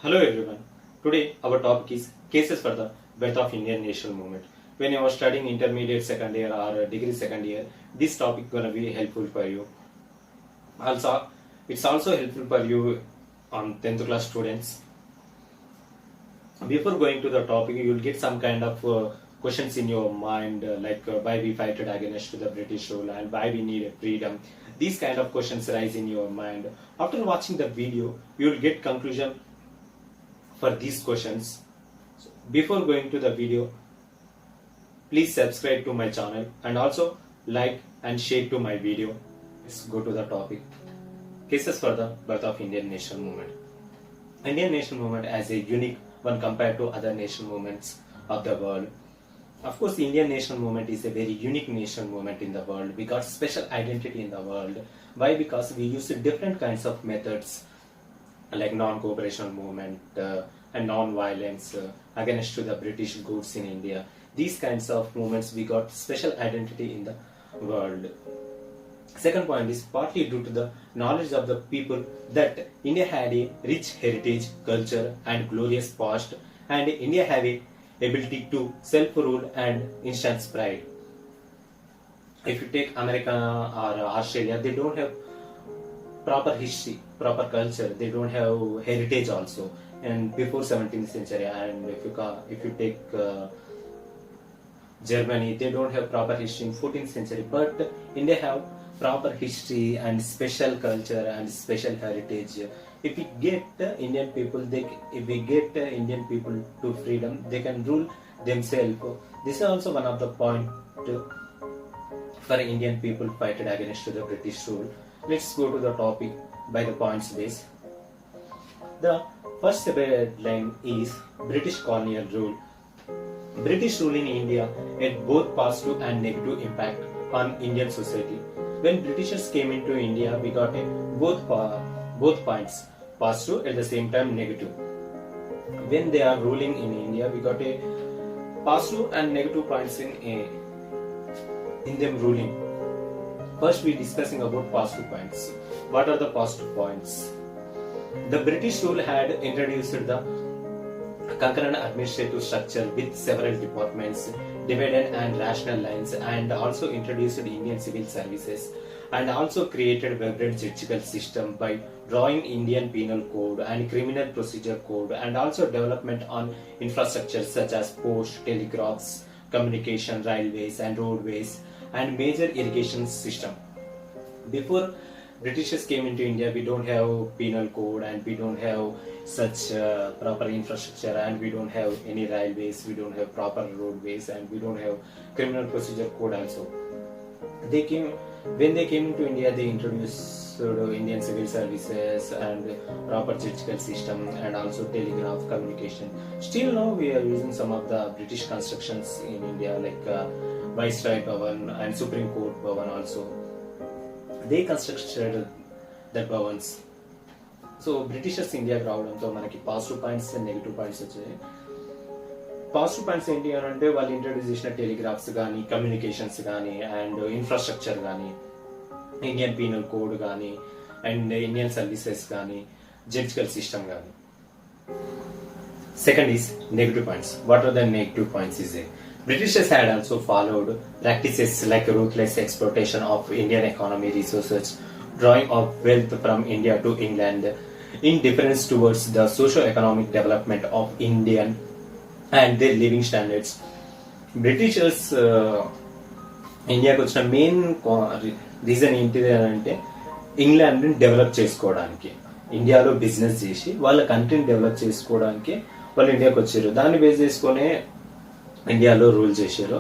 Hello everyone. Today our topic is cases for the birth of Indian national movement. When you are studying intermediate second year or degree second year, this topic gonna be helpful for you. Also, it's also helpful for you on 10th class students. Before going to the topic, you will get some kind of questions in your mind why we fight against the British rule and why we need freedom. These kind of questions rise in your mind. After watching the video, you will get conclusion for these questions. So before going to the video, please subscribe to my channel and also like and share to my video. Let's go to the topic. Cases for the birth of Indian national movement. Indian national movement as a unique one compared to other national movements of the world. Of course, the Indian national movement is a very unique national movement in the world. We got special identity in the world. Why? Because we use different kinds of methods like non-cooperation movement and non-violence against to the British goods in India. These kinds of movements we got special identity in the world. Second point is partly due to the knowledge of the people that India had a rich heritage, culture and glorious past, and India have a ability to self-rule and instant pride. If you take America or Australia, they don't have proper history, proper culture. They don't have heritage also. And before 17th century, and if you take Germany, they don't have proper history in 14th century. But India have proper history and special culture and special heritage. If we get Indian people, if we get Indian people to freedom, they can rule themselves. This is also one of the point for Indian people fighting against the British rule. Let's go to the topic by the points base. The first headline is British colonial rule. British rule in India had both positive and negative impact on Indian society. When Britishers came into India, we got both points, positive at the same time negative. When they are ruling in India, we got a positive and negative points in them ruling. First, we discussing about positive points. What are the positive points? The British rule had introduced the concurrent administrative structure with several departments, divided and rational lines, and also introduced Indian civil services, and also created vibrant judicial system by drawing Indian penal code and criminal procedure code, and also development on infrastructure such as post, telegraphs, communication, railways and roadways, and major irrigation system. Before Britishers came into India, we don't have penal code and we don't have such proper infrastructure, and we don't have any railways, we don't have proper roadways, and we don't have criminal procedure code also. When they came into India, they introduced Indian civil services and proper judicial system and also telegraph communication. Still now we are using some of the British constructions in India like Viceroy Bhavan and Supreme Court Bhavan also. They constructed that bhavans. So Britishers India రావడంతో మనకి positive points and negative points వచ్చాయి. Positive points ఏంటి అని అంటే వాళ్ళు introduce చేసిన telegraphs కానీ, communications కానీ, అండ్ ఇన్ఫ్రాస్ట్రక్చర్ కానీ, ఇండియన్ పీనల్ కోడ్ కానీ, అండ్ ఇండియన్ సర్వీసెస్ కానీ, జడ్జికల్ సిస్టమ్ కానీ. Second is negative points. What are the negative points is there? Britishers had also followed practices like ruthless exploitation of Indian economy resources, drawing of wealth from India to England, indifference towards the socio-economic development of Indian and their living standards. Britishers ఇండియాకి వచ్చిన main reason ఏంటి అంటే ఇంగ్లాండ్ని develop చేసుకోవడానికి, ఇండియాలో business చేసి వాళ్ళ కంట్రీని develop చేసుకోవడానికి వాళ్ళు ఇండియాకి వచ్చారు. దాన్ని బేస్ చేసుకునే ఇండియాలో రూల్ చేశారు.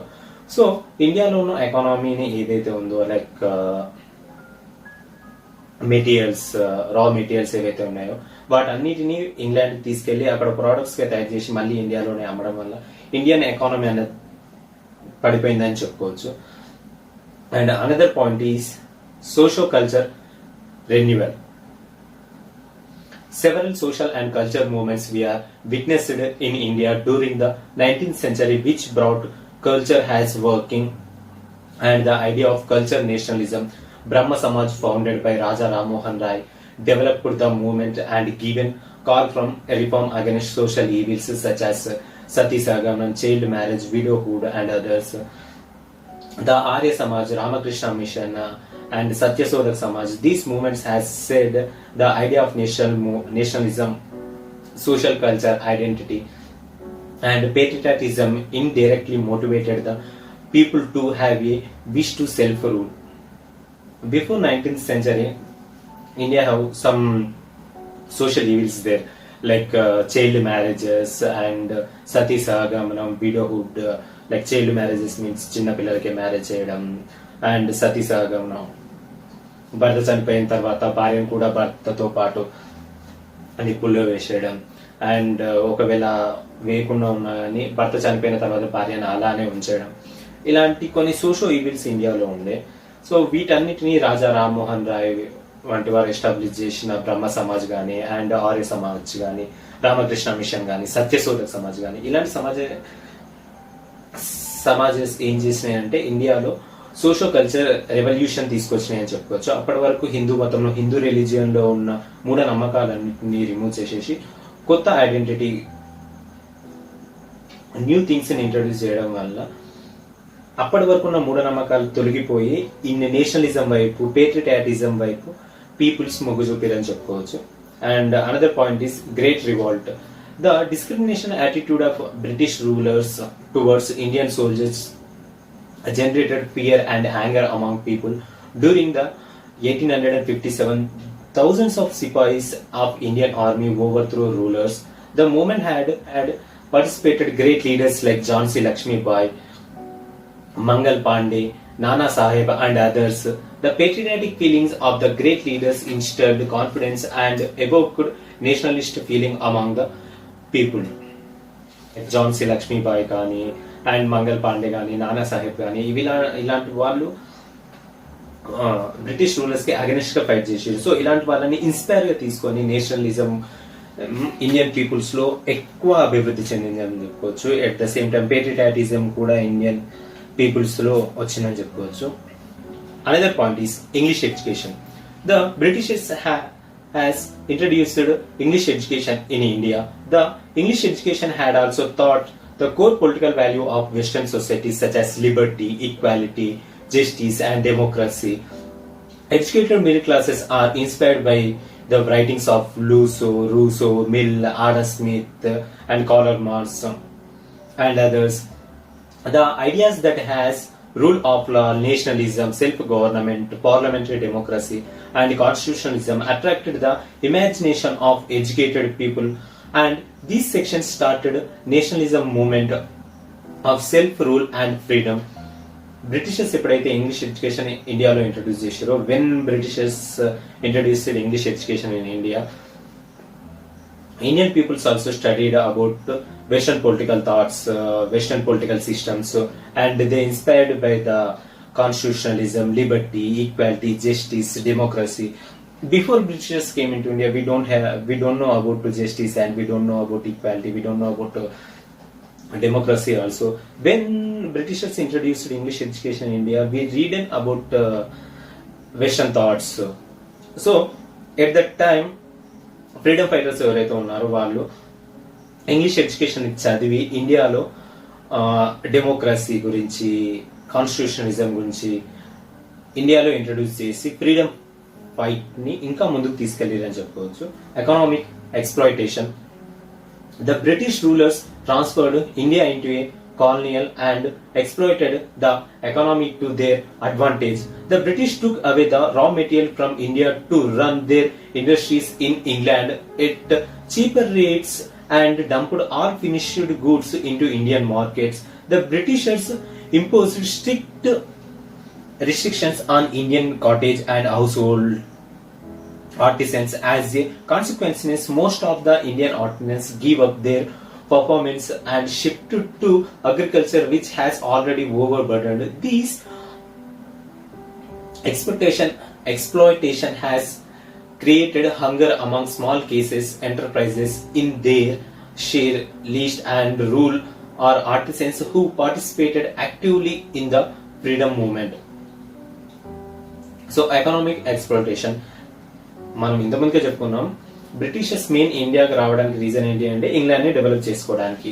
సో ఇండియాలో ఉన్న ఎకానమీని ఏదైతే ఉందో లైక్ మెటీరియల్స్, రా మెటీరియల్స్ ఏవైతే ఉన్నాయో వాటన్నిటిని ఇంగ్లాండ్కి తీసుకెళ్లి అక్కడ ప్రోడక్ట్స్ గా తయారు చేసి మళ్ళీ ఇండియాలోనే అమ్మడం వల్ల ఇండియన్ ఎకానమీ అనేది పడిపోయిందని చెప్పుకోవచ్చు. And another point is socio culture renewal. Several social and cultural movements we are witnessed in India during the 19th century which brought culture as working and the idea of culture nationalism. Brahma Samaj founded by Raja Ram Mohan Rai developed the movement and given call from a reform against social evils such as Sati Sagamam, child marriage, widowhood, and others. The Arya Samaj, Ramakrishna Mission, and Satyasodak Samaj, these movements has said the idea of nationalism, social culture, identity, and patriotism indirectly motivated the people to have a wish to self-rule. Before 19th century, India have some social evils there, like child marriages and Sati Sagamanam, widowhood. Like child marriages means చిన్న పిల్లలకి marriage చేయడం, and సతీ సహగమనం భర్త చనిపోయిన తర్వాత భార్యను కూడా భర్తతో పాటు నిప్పుల్లో వేసేయడం, అండ్ ఒకవేళ వేయకుండా ఉన్నా కానీ భర్త చనిపోయిన తర్వాత భార్యను అలానే ఉంచడం. ఇలాంటి కొన్ని సోషో ఈవిల్స్ ఇండియాలో ఉండే. సో వీటన్నిటిని రాజా రామ్మోహన్ రాయ్ వంటి వారు ఎస్టాబ్లిష్ చేసిన బ్రహ్మ సమాజ్ కానీ, అండ్ ఆర్య సమాజ్ కానీ, రామకృష్ణ మిషన్ కానీ, సత్యశోధక్ సమాజ్ కానీ, ఇలాంటి సమాజెస్ ఏం చేసినాయి అంటే ఇండియాలో సోషో కల్చర్ రెవల్యూషన్ తీసుకొచ్చినాయి అని చెప్పుకోవచ్చు. అప్పటి వరకు హిందూ మతంలో, హిందూ రిలీజియన్ లో ఉన్న మూఢ నమ్మకాలన్నింటినీ రిమూవ్ చేసేసి కొత్త ఐడెంటిటీ, న్యూ థింగ్స్ ని ఇంట్రడ్యూస్ చేయడం వల్ల అప్పటి వరకు ఉన్న మూఢనమ్మకాలు తొలగిపోయి ఇన్ నేషనలిజం వైపు, పేట్రియాటిజం వైపు పీపుల్స్ మొగ్గు చూపారని చెప్పుకోవచ్చు. And another point is great revolt. The discrimination attitude of British rulers towards Indian soldiers generated fear and anger among people. During the 1857, thousands of Sipahis of Indian army overthrew rulers. The movement had participated great leaders like Jhansi Lakshmi Bai, Mangal Pandey, Nana Sahib, and others. The patriotic feelings of the great leaders instilled confidence and evoked nationalist feeling among the people. Jhansi Lakshmibai కానీ, and Mangal Pandey కానీ, నానా సాహెబ్ కానీ, ఇలాంటి వాళ్ళు British rulers కి against గా fight చేసారు. So ఇలాంటి వాళ్ళని ఇన్స్పైర్ గా తీసుకొని నేషనలిజం ఇండియన్ పీపుల్స్ లో ఎక్కువ అభివృద్ధి చెందిందని చెప్పుకోవచ్చు. At the same time patriotism కూడా ఇండియన్ పీపుల్స్ లో వచ్చిందని చెప్పుకోవచ్చు. Another point is English education. The Britishers has introduced English education in India. The English education had also taught the core political value of Western societies such as liberty, equality, justice, and democracy. Educated middle classes are inspired by the writings of Rousseau, Mill, Adam Smith, and Karl Marx, and others. The ideas that has rule of law, nationalism, self-government, parliamentary democracy, and constitutionalism attracted the imagination of educated people, and these sections started nationalism movement of self-rule and freedom. Britishers ఎప్పుడైతే English education ఇండియాలో introduce చేశారో, when Britishers introduced English education in India, Indian peoples also studied about Western political thoughts, Western political systems, and they inspired by the constitutionalism, liberty, equality, justice, democracy. Before Britishers came into India, we don't know about justice, and we don't know about equality, we don't know about democracy also. When Britishers introduced English education in India, we read about Western thoughts. So at that time, freedom fighters ఎవరైతే ఉన్నారో వాళ్ళు English education చదివి ఇండియాలో democracy గురించి, constitutionalism గురించి ఇండియాలో introduce చేసి freedom fight ని ఇంకా ముందుకు తీసుకెళ్లారని చెప్పుకోవచ్చు. Economic exploitation. The British rulers transferred India into A colonial and exploited the economy to their advantage. The British took away the raw material from India to run their industries in England at cheaper rates and dumped all finished goods into Indian markets. The Britishers imposed strict restrictions on Indian cottage and household artisans. As a consequence, most of the Indian artisans gave up their performance and shifted to agriculture, which has already overburdened. These exploitation has created hunger among small cases enterprises in their share, leased and rule or artisans who participated actively in the freedom movement. So economic exploitation, మనం ఇంతమందిగా చెప్పుకున్నాం. Britishers main ఇండియాకి రావడానికి reason ఏంటి అంటే England ని develop చేసుకోవడానికి.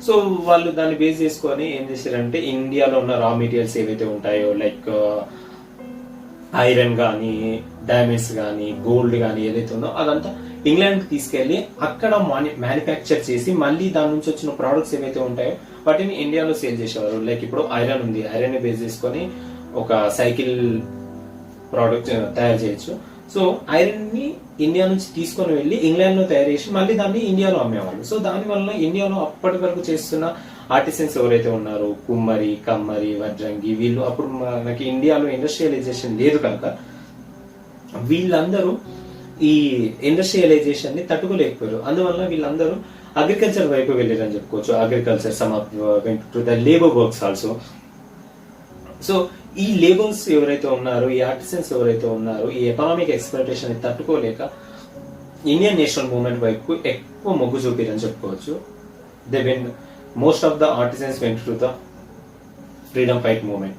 So వాళ్ళు దాన్ని బేస్ చేసుకొని ఏం చేశారంటే ఇండియాలో ఉన్న రా మెటీరియల్స్ ఏవైతే ఉంటాయో లైక్ ఐరన్ కానీ డైమండ్స్ కానీ గోల్డ్ కానీ ఏదైతే ఉందో అదంతా ఇంగ్లాండ్కి తీసుకెళ్లి అక్కడ మ్యానుఫ్యాక్చర్ చేసి మళ్ళీ దాని నుంచి వచ్చిన ప్రోడక్ట్స్ ఏవైతే ఉంటాయో వాటిని ఇండియాలో సేల్ చేసేవారు. లైక్ ఇప్పుడు ఐరన్ ఉంది, ఐరన్ ని బేస్ చేసుకొని ఒక సైకిల్ ప్రోడక్ట్ తయారు చేయొచ్చు. సో ఐరన్ ని ఇండియా నుంచి తీసుకొని వెళ్ళి ఇంగ్లాండ్ లో తయారు చేసి మళ్ళీ దాన్ని ఇండియాలో అమ్మేవాళ్ళు. సో దాని వల్ల ఇండియాలో అప్పటి వరకు చేస్తున్న ఆర్టిసన్స్ ఎవరైతే ఉన్నారో కుమ్మరి, కమ్మరి, వడ్రంగి వీళ్ళు అప్పుడు మనకి ఇండియాలో ఇండస్ట్రియలైజేషన్ లేదు కనుక వీళ్ళందరూ ఈ ఇండస్ట్రియలైజేషన్ ని తట్టుకోలేకపోయారు. అందువల్ల వీళ్ళందరూ అగ్రికల్చర్ వైపు వెళ్ళారని చెప్పుకోవచ్చు. Agriculture some of vent to the labour works also. So ఈ లేబర్స్ ఎవరైతే ఉన్నారో, ఈ ఆర్టిసన్స్ ఎవరైతే ఉన్నారో ఈ ఎకనామిక్ ఎక్స్ప్లాయిటేషన్ ని తట్టుకోలేక ఇండియన్ నేషనల్ మూవ్మెంట్ వైపు ఎక్కువ మొగ్గు చూపారని చెప్పుకోవచ్చు. They then most of the artisans went to the freedom fight movement.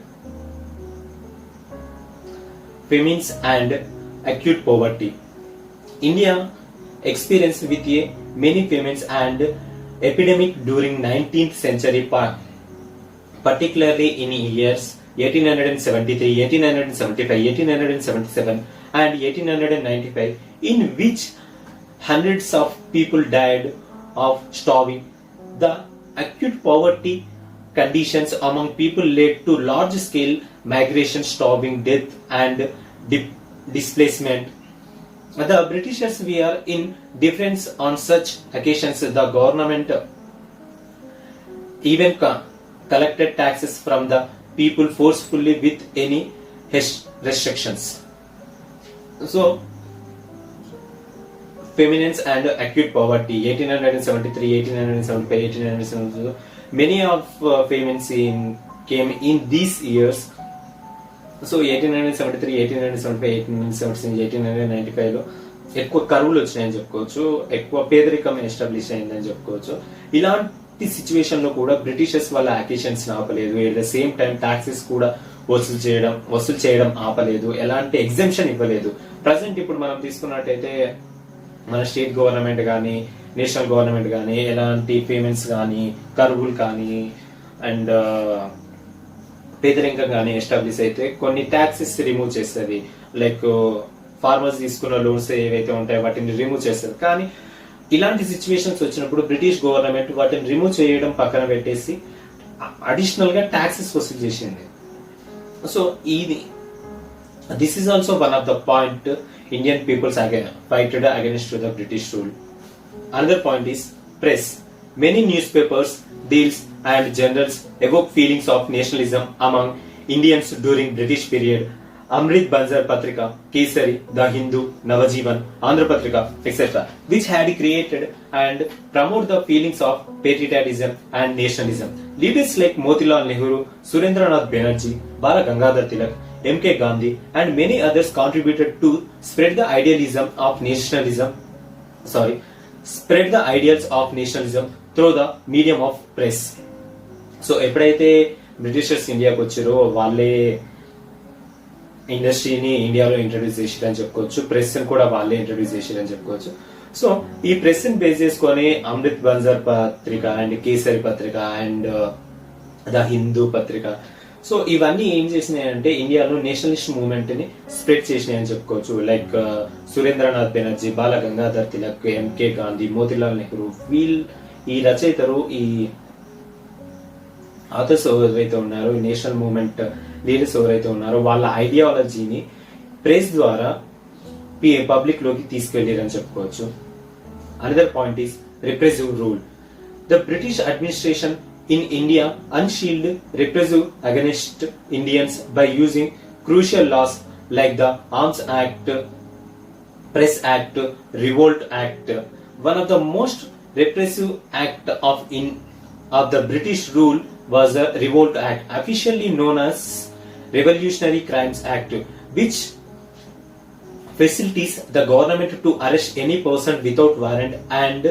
Famines and acute poverty. India experienced with a many famines and epidemic during 19th century, particularly in years 1873, 1875, 1877 and 1895, in which hundreds of people died of starving. The acute poverty conditions among people led to large scale migration, starving, death and displacement. The Britishers were indifferent on such occasions. The government even collected taxes from the people forcefully with any restrictions. So, famines and acute poverty, 1873, 1875, 1872. Many of famines came in these years. So 1873, 1875, 1876, 1895 లో ఎక్కువ కరువులు వచ్చినాయని చెప్పుకోవచ్చు. ఎక్కువ పేదరికం establish అయిందని చెప్పుకోవచ్చు. ఇలాంటి సిచ్యువేషన్ లో కూడా బ్రిటిషర్స్ వాళ్ళ అకేషన్స్ ఆపలేదు. At the same time taxes కూడా వసూలు చేయడం ఆపలేదు. ఎలాంటి ఎగ్జెంప్షన్ ఇవ్వలేదు. ప్రజెంట్ ఇప్పుడు మనం తీసుకున్నట్టయితే మన స్టేట్ గవర్నమెంట్ కానీ నేషనల్ గవర్నమెంట్ కానీ ఎలాంటి పేమెంట్స్ కానీ కరువులు కానీ అండ్ పేదరికం కానీ ఎస్టాబ్లిష్ అయితే కొన్ని ట్యాక్సెస్ రిమూవ్ చేస్తుంది. లైక్ ఫార్మర్స్ తీసుకున్న లోన్స్ ఏవైతే ఉంటాయో వాటిని రిమూవ్ చేస్తారు. కానీ ఇలాంటి సిచ్యువేషన్స్ వచ్చినప్పుడు బ్రిటిష్ గవర్నమెంట్ వాటిని రిమూవ్ చేయడం పక్కన పెట్టేసి అడిషనల్ గా ట్యాక్సెస్ వసూలు చేసింది. So this is also one of the point Indian peoples fighted against the British rule. Another point is press. Many newspapers, deals and journals evoke feelings of nationalism among Indians during British period. Amrit Banzar Patrika, Kesari, The Hindu, Navajivan, Andhra Patrika, etc., which had created and promote the feelings of patriotism and nationalism. Leaders like Motilal Nehru, Surendranath Banerjee, Bala Gangadhar Tilak, M.K. Gandhi and many others contributed to spread the ideals of nationalism through the medium of press. So ఎప్పుడైతే Britishers ఇండియాకి వచ్చారో వాళ్ళే ఇండస్ట్రీని ఇండియాలో introduce చేసారని చెప్పుకోవచ్చు. Press ని కూడా వాళ్ళే ఇంట్రడ్యూస్ చేసారని చెప్పుకోవచ్చు. సో ఈ ప్రెస్ ని బేస్ చేసుకొని అమృత్ బన్జర్ పత్రిక అండ్ కేసరి పత్రిక అండ్ ద హిందూ పత్రిక, సో ఇవన్నీ ఏం చేసినాయి అంటే ఇండియాలో నేషనలిస్ట్ మూవ్మెంట్ ని స్ప్రెడ్ చేసినాయి అని చెప్పుకోవచ్చు. లైక్ సురేంద్రనాథ్ బెనర్జీ, బాల గంగాధర్ తిలక్, ఎంకే గాంధీ, మోతిలాల్ నెహ్రూ, ఈ రచయితలు, ఈ ఆథర్స్ ఎవరైతే ఉన్నారో, ఈ నేషనల్ మూవ్మెంట్ లీడర్స్ ఎవరైతే ఉన్నారో వాళ్ళ ఐడియాలజీని ప్రెస్ ద్వారా పబ్లిక్ లోకి తీసుకెళ్లారని చెప్పుకోవచ్చు. Another point is రిప్రెసివ్ rule. The British administration in India unshielded repressive against Indians by using crucial laws like the Arms Act, Press Act, Revolt Act. One of the most repressive act of the British rule was the Revolt Act, officially known as Revolutionary Crimes Act, which facilitates the government to arrest any person without warrant and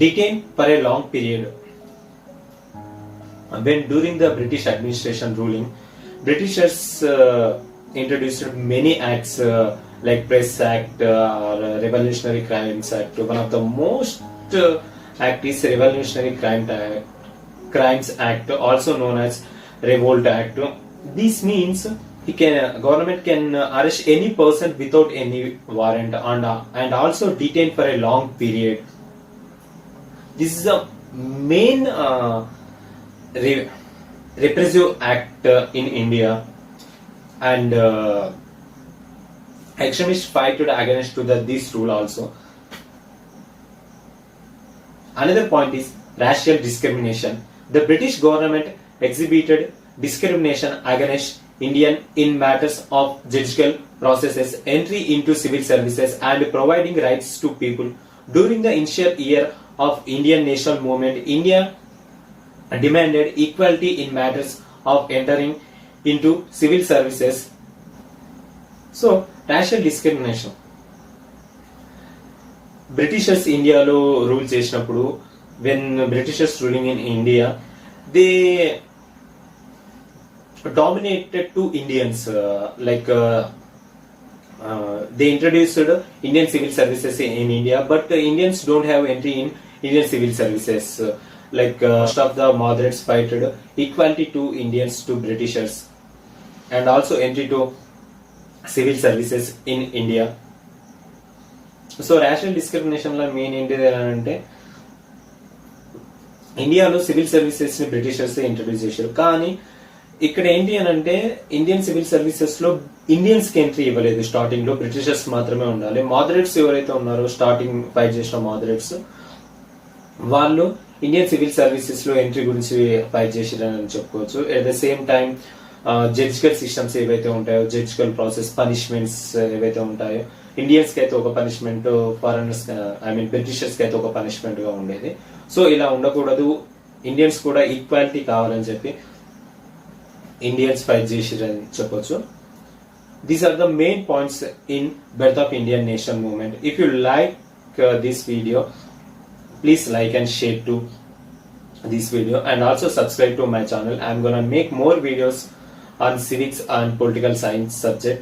detain for a long period. When during the British administration ruling, Britishers introduced many acts like Press Act or Revolutionary Crimes Act. One of the most act is Revolutionary Crimes Act, also known as Revolt Act. This means government can arrest any person without any warrant and also detain for a long period. This is the main repressive act in India, and extremists fight against this rule also. Another point is racial discrimination. The British government exhibited discrimination against Indian in matters of judicial processes, entry into civil services, and providing rights to people. During the initial year of Indian national movement, India demanded equality in matters of entering into civil services. So, racial discrimination. Britishers Indialo rule చేసినప్పుడు, when Britishers ruling in India, they dominated to Indians. They introduced Indian civil services in India, but Indians don't have entry in Indian civil services. Most of the moderates fighted equality to Indians to Britishers, and also entry to civil services in India. So rational డిస్క్రిమినేషన్లో main ఏంటి అంటే, ఇండియాలో civil సర్వీసెస్ని Britishers introduce చేశారు. కానీ ఇక్కడ ఏంటి అని అంటే, ఇండియన్ సివిల్ సర్వీసెస్లో ఇండియన్స్కి ఎంట్రీ ఇవ్వలేదు. స్టార్టింగ్లో బ్రిటిషర్స్ మాత్రమే ఉండాలి. మోడరేట్స్ ఎవరైతే ఉన్నారో, స్టార్టింగ్ ఫైట్ చేసిన మోడరేట్స్, వాళ్ళు ఇండియన్ సివిల్ సర్వీసెస్లో ఎంట్రీ గురించి ఫైట్ చేశారని చెప్పుకోవచ్చు. At the same time judicial systems ఏవైతే ఉంటాయో, జడ్జికల్ ప్రాసెస్, పనిష్మెంట్స్ ఏవైతే ఉంటాయో, ఇండియన్స్ కి అయితే ఒక పనిష్మెంట్, ఫారెనర్స్ బ్రిటిషర్స్ కి అయితే ఒక పనిష్మెంట్ గా ఉండేది. సో ఇలా ఉండకూడదు, ఇండియన్స్ కూడా ఈక్వాలిటీ కావాలని చెప్పి ఇండియన్స్ ఫైట్ చేసిరని చెప్పొచ్చు. These are the main points in birth of Indian national movement. If you like this video, please like and share to this video, and also subscribe to my channel. I'm gonna make more videos on civics and political science subject.